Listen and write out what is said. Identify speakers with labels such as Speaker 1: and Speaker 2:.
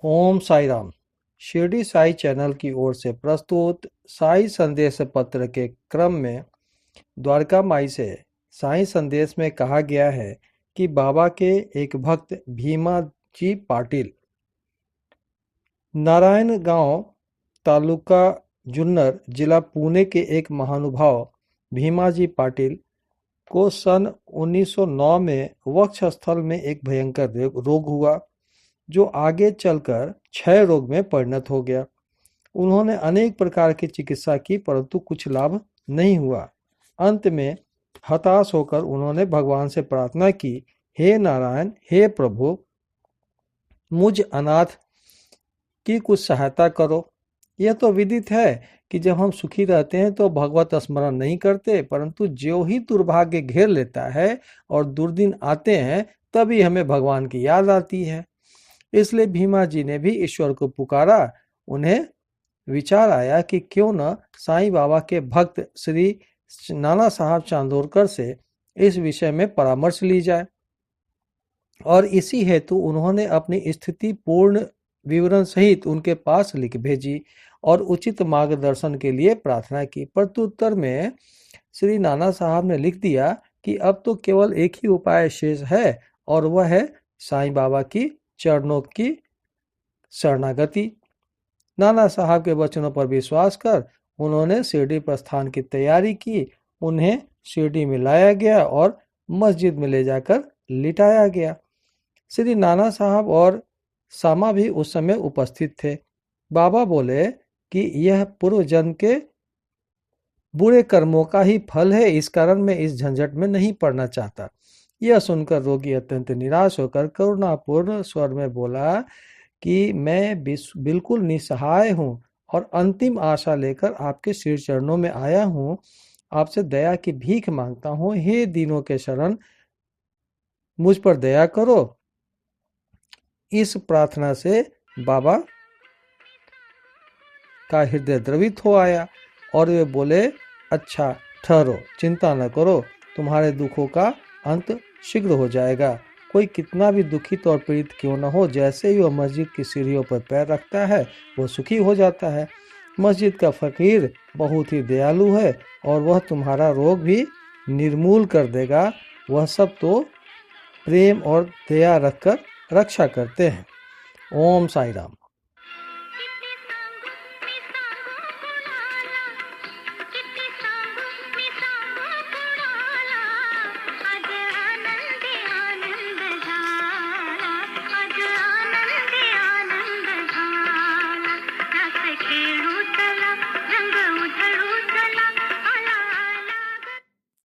Speaker 1: ओम Sai Ram. Shirdi Sai channel की ओर से प्रस्तुत साई संदेश पत्र के क्रम में द्वारका माई से साई संदेश में कहा गया है कि बाबा के एक भक्त भीमा जी पाटिल नारायण गांव तालुका जुन्नर जिला पुणे के एक महानुभाव भीमा जी पाटिल को सन 1909 में वक्ष स्थल में एक भयंकर रोग हुआ जो आगे चलकर क्षय रोग में परिणत हो गया। उन्होंने अनेक प्रकार की चिकित्सा की परंतु कुछ लाभ नहीं हुआ। अंत में हताश होकर उन्होंने भगवान से प्रार्थना की, हे नारायण, हे प्रभु, मुझ अनाथ की कुछ सहायता करो। यह तो विदित है कि जब हम सुखी रहते हैं तो भगवत स्मरण नहीं करते, परंतु जो ही दुर्भाग्य घेर लेता है और दुर्दिन आते हैं तभी हमें भगवान की याद आती है। इसलिए भीमा जी ने भी ईश्वर को पुकारा। उन्हें विचार आया कि क्यों न साईं बाबा के भक्त श्री नाना साहब चांदोरकर से इस विषय में परामर्श ली जाए, और इसी हेतु उन्होंने अपनी स्थिति पूर्ण विवरण सहित उनके पास लिख भेजी और उचित मार्गदर्शन के लिए प्रार्थना की। प्रत्युत्तर में श्री नाना साहब ने लिख दिया कि अब तो केवल एक ही उपाय शेष है और वह है साईं बाबा की चरणों की शरणागति। नाना साहब के वचनों पर विश्वास कर उन्होंने शिरडी प्रस्थान की तैयारी की। उन्हें शिरडी में लाया गया और मस्जिद में ले जाकर लिटाया गया। श्री नाना साहब और सामा भी उस समय उपस्थित थे। बाबा बोले कि यह पूर्व जन्म के बुरे कर्मों का ही फल है, इस कारण मैं इस झंझट में नहीं पड़ना चाहता। यह सुनकर रोगी अत्यंत निराश होकर करुणापूर्ण स्वर में बोला कि मैं बिल्कुल निसहाय हूँ और अंतिम आशा लेकर आपके श्री चरणों में आया हूँ। आपसे दया की भीख मांगता हूँ, हे दीनों के शरण, मुझ पर दया करो। इस प्रार्थना से बाबा का हृदय द्रवित हो आया और वे बोले, अच्छा ठहरो, चिंता न करो, तुम्हारे दुखों का अंत शीघ्र हो जाएगा। कोई कितना भी दुखित और पीड़ित क्यों न हो, जैसे ही वह मस्जिद की सीढ़ियों पर पैर रखता है वो सुखी हो जाता है। मस्जिद का फकीर बहुत ही दयालु है और वह तुम्हारा रोग भी निर्मूल कर देगा। वह सब तो प्रेम और दया रखकर रक्षा करते हैं। ओम साई राम।